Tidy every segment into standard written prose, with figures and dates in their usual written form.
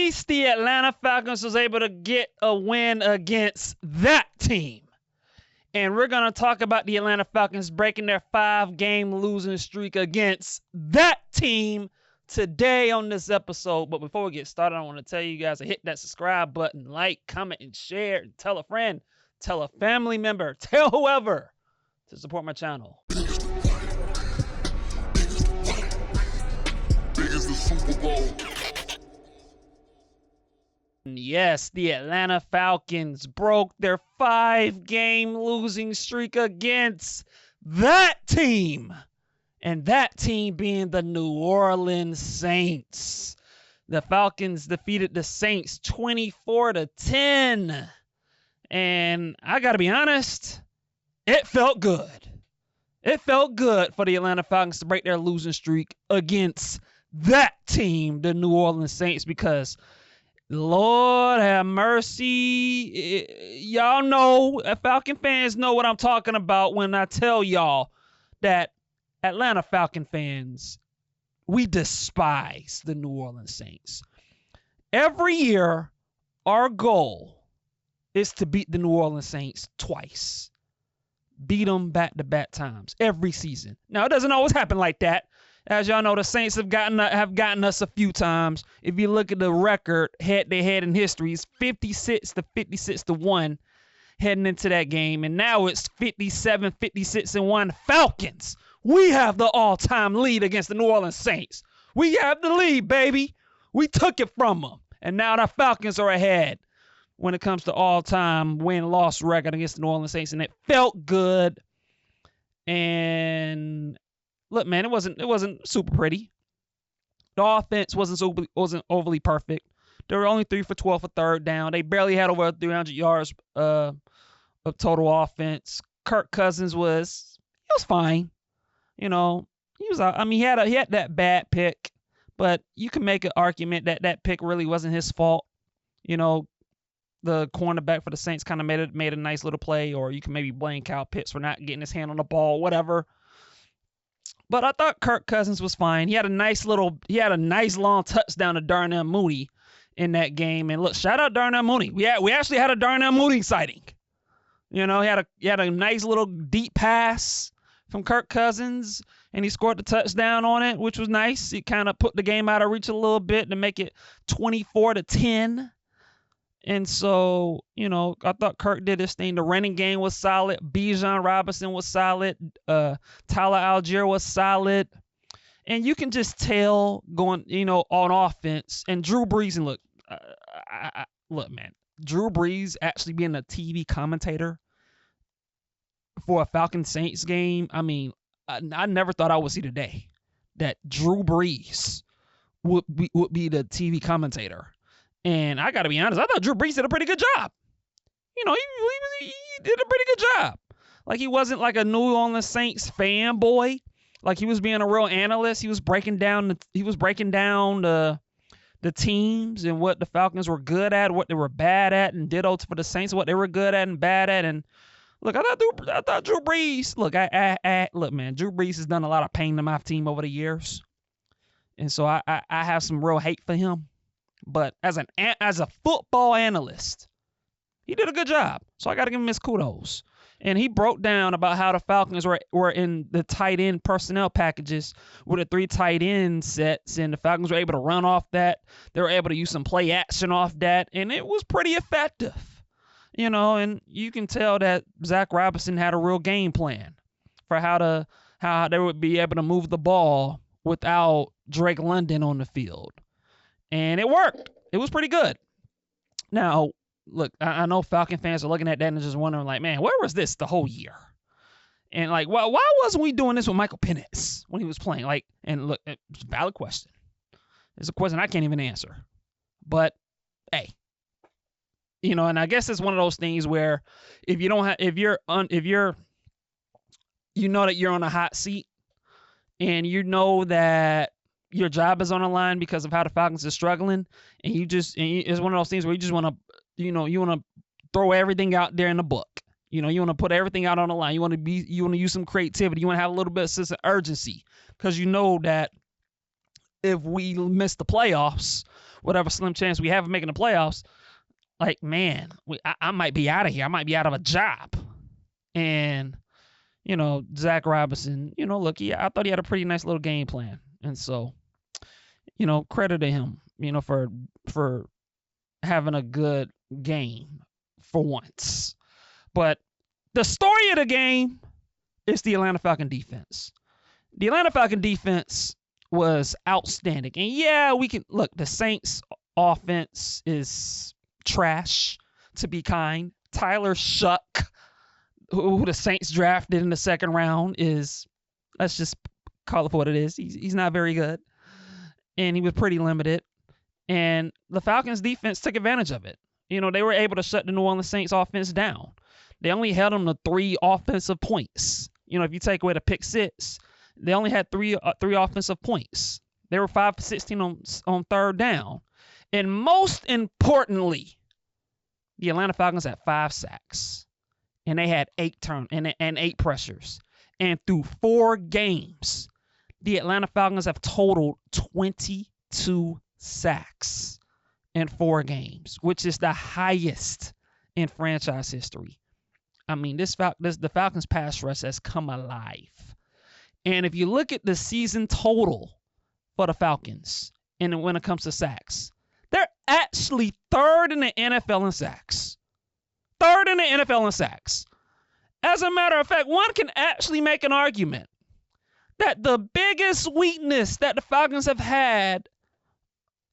least the Atlanta Falcons was able to get a win against that team. And we're going to talk about the Atlanta Falcons breaking their 5-game losing streak against that team today on this episode. But before we get started, I want to tell you guys to hit that subscribe button, like, comment, and share. And tell a friend, tell a family member, tell whoever to support my channel. Yes, the Atlanta Falcons broke their 5-game losing streak against that team. And that team being the New Orleans Saints. The Falcons defeated the Saints 24-10. And I got to be honest, it felt good. It felt good for the Atlanta Falcons to break their losing streak against that team, the New Orleans Saints, because Lord have mercy. Y'all know, Falcon fans know what I'm talking about when I tell y'all that Atlanta Falcon fans, we despise the New Orleans Saints. Every year, our goal is to beat the New Orleans Saints twice. Beat them back-to-back times every season. Now, it doesn't always happen like that. As y'all know, the Saints have gotten us a few times. If you look at the record head-to-head in history, it's 56-1 heading into that game. And now it's 57-1 Falcons. We have the all-time lead against the New Orleans Saints. We have the lead, baby. We took it from them. And now the Falcons are ahead when it comes to all-time win-loss record against the New Orleans Saints. And it felt good. And look, man, it wasn't super pretty. The offense wasn't overly perfect. They were only 3 for 12 for third down. They barely had over 300 yards of total offense. Kirk Cousins was fine. You know, he had that bad pick, but you can make an argument that that pick really wasn't his fault. You know, the cornerback for the Saints kind of made a nice little play, or you can maybe blame Kyle Pitts for not getting his hand on the ball, whatever. But I thought Kirk Cousins was fine. He had a nice long touchdown to Darnell Mooney in that game. And look, shout out Darnell Mooney. We actually had a Darnell Mooney sighting. You know, he had a nice little deep pass from Kirk Cousins, and he scored the touchdown on it, which was nice. He kind of put the game out of reach a little bit to make it 24-10. And so, you know, I thought Kirk did his thing. The running game was solid. Zac Robinson was solid. Tyler Algier was solid. And you can just tell going, you know, on offense. And Drew Brees, and look, man, Drew Brees actually being a TV commentator for a Falcon Saints game. I mean, I never thought I would see the day that Drew Brees would be the TV commentator. And I got to be honest, I thought Drew Brees did a pretty good job. You know, he did a pretty good job. Like, he wasn't like a New Orleans Saints fanboy. Like, he was being a real analyst. He was breaking down the teams and what the Falcons were good at, what they were bad at, and ditto for the Saints, what they were good at and bad at. And look, I thought Drew Brees. Look, look, man, Drew Brees has done a lot of pain to my team over the years, and so I have some real hate for him. But as a football analyst, he did a good job. So I got to give him his kudos. And he broke down about how the Falcons were in the tight end personnel packages with the 3 tight end sets, and the Falcons were able to run off that. They were able to use some play action off that, and it was pretty effective. You know, and you can tell that Zac Robinson had a real game plan for how they would be able to move the ball without Drake London on the field. And it worked. It was pretty good. Now, look, I know Falcon fans are looking at that and just wondering, like, man, where was this the whole year? And, like, why wasn't we doing this with Michael Penix when he was playing? Like, and look, it's a valid question. It's a question I can't even answer. But, hey, you know, and I guess it's one of those things where if you know that you're on a hot seat and you know that your job is on the line because of how the Falcons are struggling, and it's one of those things where you just want to, you want to throw everything out there in the book. You know, you want to put everything out on the line. You want to use some creativity. You want to have a little bit of sense of urgency because you know that if we miss the playoffs, whatever slim chance we have of making the playoffs, like, man, I might be out of here. I might be out of a job. And, Zac Robinson, look, I thought he had a pretty nice little game plan. And so, credit to him, for having a good game for once. But the story of the game is the Atlanta Falcon defense. The Atlanta Falcon defense was outstanding. And yeah, we can look, the Saints offense is trash, to be kind. Tyler Shuck, who the Saints drafted in the second round, let's just call it for what it is. He's not very good. And he was pretty limited. And the Falcons defense took advantage of it. They were able to shut the New Orleans Saints offense down. They only held them to 3 offensive points. If you take away the pick 6, they only had three offensive points. They were 5 for 16 on third down. And most importantly, the Atlanta Falcons had 5 sacks. And they had 8 and 8 pressures. And through 4 games, the Atlanta Falcons have totaled 22 sacks in 4 games, which is the highest in franchise history. I mean, the Falcons pass rush has come alive. And if you look at the season total for the Falcons, and when it comes to sacks, they're actually 3rd in the NFL in sacks. 3rd in the NFL in sacks. As a matter of fact, one can actually make an argument that the biggest weakness that the Falcons have had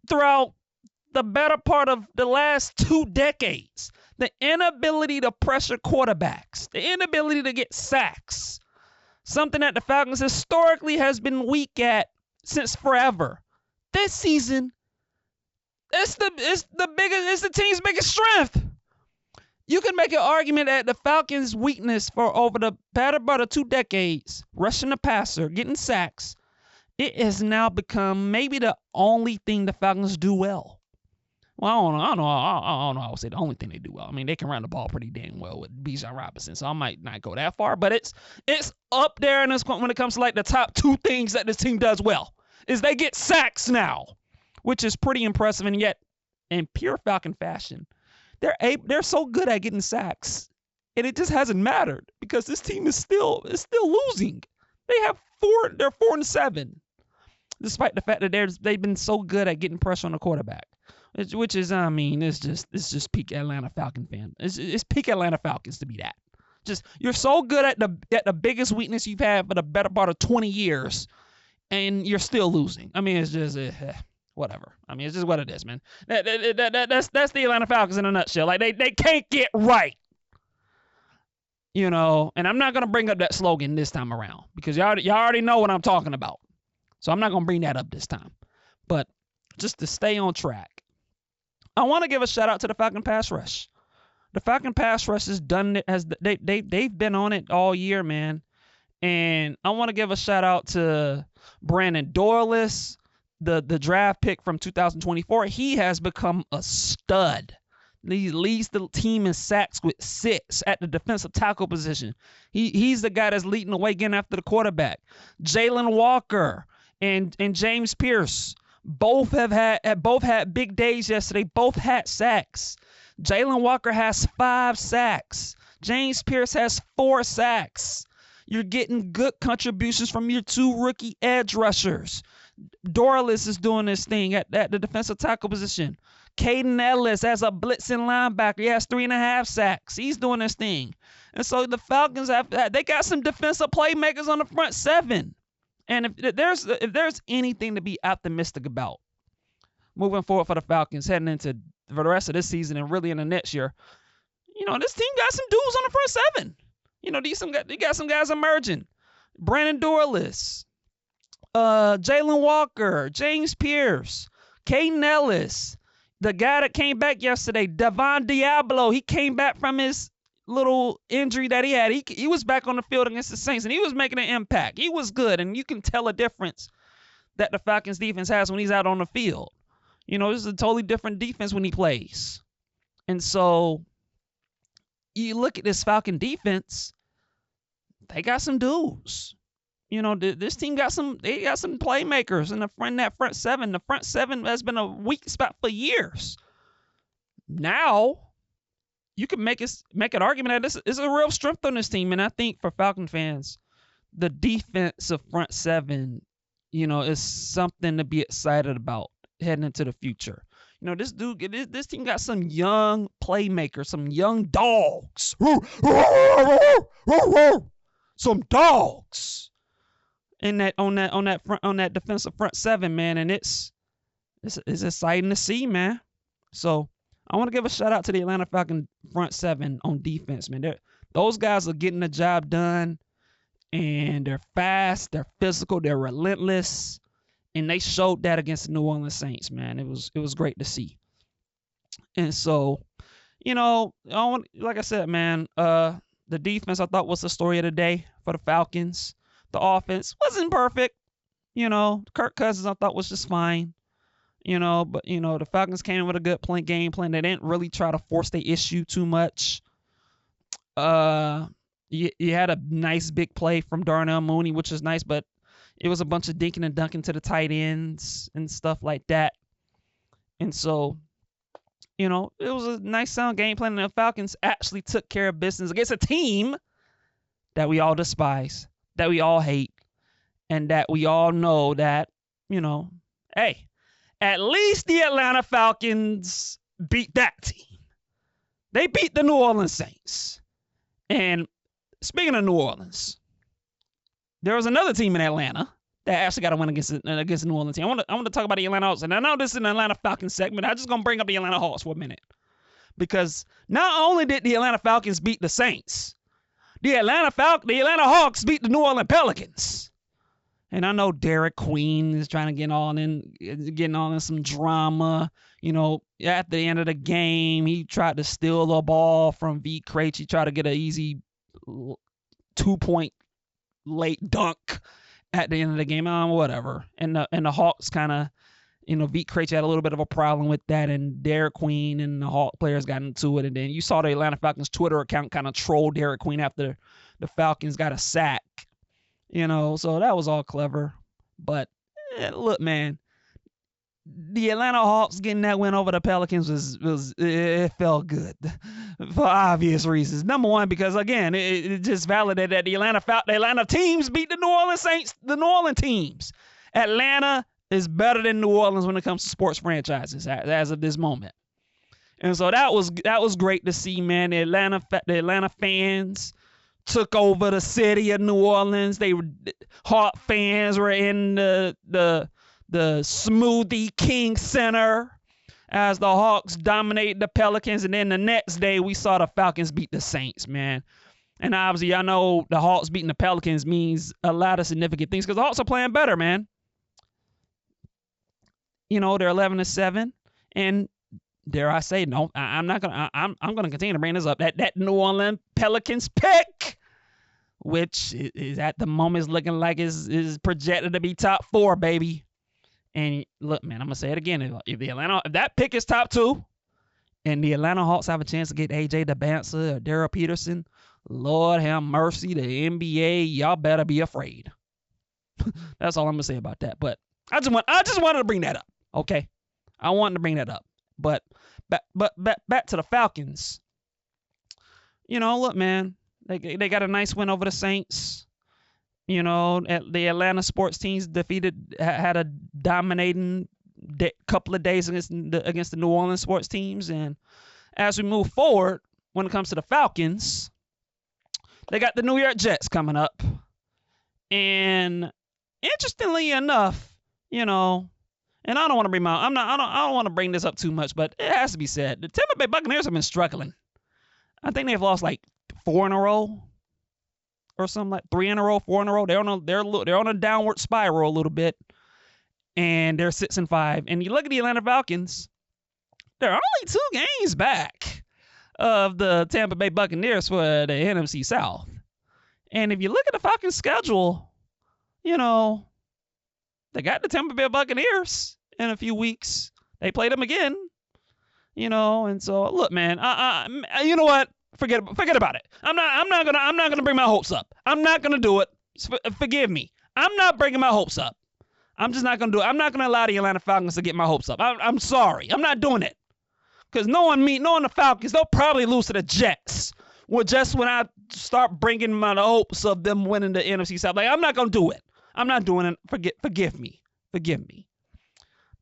throughout the better part of the last 2 decades, the inability to pressure quarterbacks, the inability to get sacks, something that the Falcons historically has been weak at since forever. This season, it's the team's biggest strength. You can make an argument that the Falcons' weakness for over the better part of 2 decades, rushing the passer, getting sacks, it has now become maybe the only thing the Falcons do well. Well, I don't know. I would say the only thing they do well. I mean, they can run the ball pretty dang well with Bijan Robinson, so I might not go that far. But it's up there when it comes to like the top 2 things that this team does well, is they get sacks now, which is pretty impressive. And yet, in pure Falcon fashion, they're so good at getting sacks, and it just hasn't mattered because this team is still losing. They're 4-7, despite the fact that they've been so good at getting pressure on the quarterback. Which is, I mean, it's just peak Atlanta Falcon fan. It's peak Atlanta Falcons to be that. Just, you're so good at the biggest weakness you've had for the better part of 20 years, and you're still losing. I mean, it's just whatever. I mean, it's just what it is, man. That's the Atlanta Falcons in a nutshell. Like they can't get right, And I'm not gonna bring up that slogan this time around because y'all already know what I'm talking about. So I'm not gonna bring that up this time. But just to stay on track, I want to give a shout out to the Falcon pass rush. The Falcon pass rush has done it, they've been on it all year, man. And I want to give a shout out to Brandon Dorless, the draft pick from 2024. He has become a stud. He leads the team in sacks with 6 at the defensive tackle position. He's the guy that's leading the way getting after the quarterback. Jalen Walker and James Pierce both had big days yesterday. Both had sacks. Jalen Walker has 5 sacks. James Pierce has 4 sacks. You're getting good contributions from your 2 rookie edge rushers. Dorless is doing this thing at the defensive tackle position. Caden Ellis as a blitzing linebacker. He has 3.5 sacks. He's doing this thing. And so the Falcons they got some defensive playmakers on the front 7. And if there's anything to be optimistic about moving forward for the Falcons heading into for the rest of this season and really in the next year, this team got some dudes on the front 7. They got some guys emerging. Brandon Dorless, Jalen Walker, James Pierce, Caden Ellis, the guy that came back yesterday, Devon Diablo. He came back from his little injury that he had. He was back on the field against the Saints, and he was making an impact. He was good, and you can tell a difference that the Falcons defense has when he's out on the field. This is a totally different defense when he plays. And so you look at this Falcon defense, they got some dudes. this team got some playmakers in that front seven. The front seven has been a weak spot for years. Now, you can make an argument that this is a real strength on this team. And I think for Falcon fans, the defensive front seven, is something to be excited about heading into the future. This team got some young playmakers, some young dogs. Some dogs on that defensive front seven, man, and it's exciting to see, man. So I want to give a shout out to the Atlanta Falcons front seven on defense, man. Those guys are getting the job done, and they're fast, they're physical, they're relentless, and they showed that against the New Orleans Saints, man. It was great to see. And so, like I said, man, the defense I thought was the story of the day for the Falcons. The offense wasn't perfect. Kirk Cousins I thought was just fine. But the Falcons came in with a good game plan. They didn't really try to force the issue too much. You had a nice big play from Darnell Mooney, which is nice, but it was a bunch of dinking and dunking to the tight ends and stuff like that. And so, it was a nice sound game plan, and the Falcons actually took care of business against a team that we all despise, that we all hate, and that we all know that, hey, at least the Atlanta Falcons beat that team. They beat the New Orleans Saints. And speaking of New Orleans, there was another team in Atlanta that actually got a win against the New Orleans team. I want to talk about the Atlanta Hawks. And I know this is an Atlanta Falcons segment. I'm just going to bring up the Atlanta Hawks for a minute. Because not only did the Atlanta Falcons beat the Saints, the Atlanta Hawks beat the New Orleans Pelicans. And I know Derek Queen is trying to getting all in some drama. At the end of the game, he tried to steal the ball from V. Krejci. He tried to get an easy 2-point late dunk at the end of the game. Whatever. And the Hawks kind of, V. Krejci had a little bit of a problem with that, and Derek Queen and the Hawk players got into it. And then you saw the Atlanta Falcons Twitter account kind of troll Derek Queen after the Falcons got a sack. So that was all clever. But look, man, the Atlanta Hawks getting that win over the Pelicans it felt good for obvious reasons. Number one, because again, it just validated that the Atlanta teams beat the New Orleans Saints, the New Orleans teams. Atlanta is better than New Orleans when it comes to sports franchises as of this moment. And so that was great to see, man. The Atlanta fans took over the city of New Orleans. Hawk fans were in the Smoothie King Center as the Hawks dominated the Pelicans. And then the next day, we saw the Falcons beat the Saints, man. And obviously, I know the Hawks beating the Pelicans means a lot of significant things because the Hawks are playing better, man. They're 11-7, and dare I say, no, I'm gonna continue to bring this up. That New Orleans Pelicans pick, which is at the moment is looking like is projected to be top 4, baby. And look, man, I'm gonna say it again. If that pick is top 2, and the Atlanta Hawks have a chance to get AJ DeBanza or Darrell Peterson, Lord have mercy, the NBA, y'all better be afraid. That's all I'm gonna say about that. But I just wanted to bring that up. Okay, I wanted to bring that up. But back to the Falcons. Look, man, they got a nice win over the Saints. The Atlanta sports teams had a dominating couple of days against the New Orleans sports teams. And as we move forward, when it comes to the Falcons, they got the New York Jets coming up. And interestingly enough, and I don't want to bring I don't want to bring this up too much, but it has to be said. The Tampa Bay Buccaneers have been struggling. I think they've lost like 4 in a row or something, like 3 in a row, 4 in a row. They're on a downward spiral a little bit, and they're 6-5. And you look at the Atlanta Falcons, they're only 2 games back of the Tampa Bay Buccaneers for the NFC South. And if you look at the Falcons' schedule, they got the Tampa Bay Buccaneers in a few weeks. They played them again, and so look, man, you know what? Forget about it. I'm not gonna bring my hopes up. I'm not gonna do it. Forgive me. I'm not bringing my hopes up. I'm just not going to do it. I'm not going to allow the Atlanta Falcons to get my hopes up. I'm sorry. I'm not doing it. Because knowing the Falcons, they'll probably lose to the Jets. Well, just when I start bringing my hopes of them winning the NFC South, like, I'm not going to do it. I'm not doing it. Forgive me.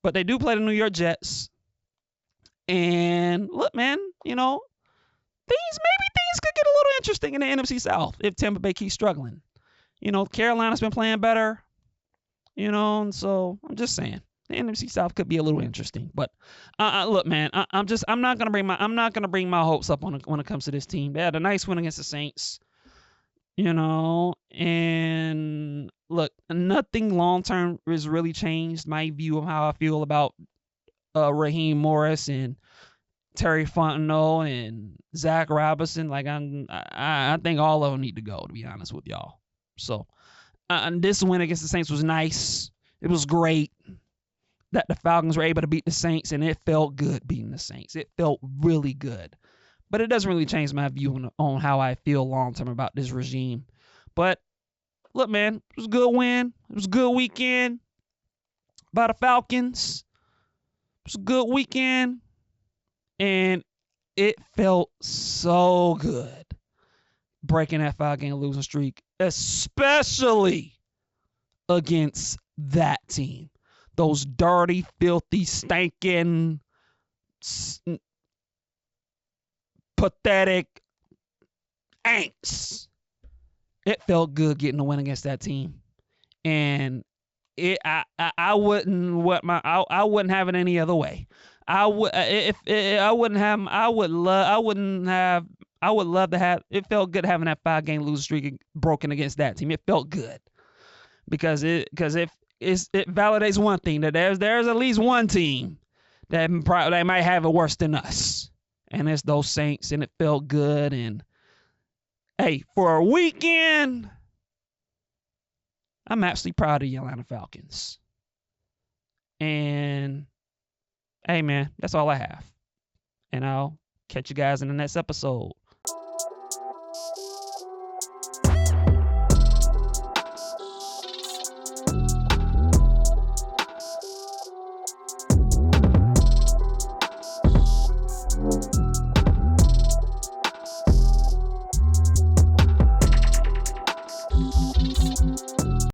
But they do play the New York Jets. And look, man, maybe things could get a little interesting in the NFC South if Tampa Bay keeps struggling. Carolina's been playing better. And so I'm just saying the NFC South could be a little interesting. But look, man, I'm not gonna bring my hopes up when it comes to this team. They had a nice win against the Saints. And look, nothing long term has really changed my view of how I feel about Raheem Morris and Terry Fontenot and Zac Robinson. Like, I think all of them need to go, to be honest with y'all. So, and this win against the Saints was nice. It was great that the Falcons were able to beat the Saints, and it felt good beating the Saints. It felt really good. But it doesn't really change my view on how I feel long-term about this regime. But, look, man, it was a good win. It was a good weekend by the Falcons. It was a good weekend. And it felt so good breaking that 5-game losing streak, especially against that team. Those dirty, filthy, stinking, pathetic Aints. It felt good getting a win against that team, and I wouldn't have it any other way. I would love to have. It felt good having that 5-game losing streak broken against that team. It felt good because it validates one thing, that there's at least one team that might have it worse than us, and it's those Saints. And it felt good. And hey, for a weekend, I'm absolutely proud of the Atlanta Falcons. And hey, man, that's all I have. And I'll catch you guys in the next episode.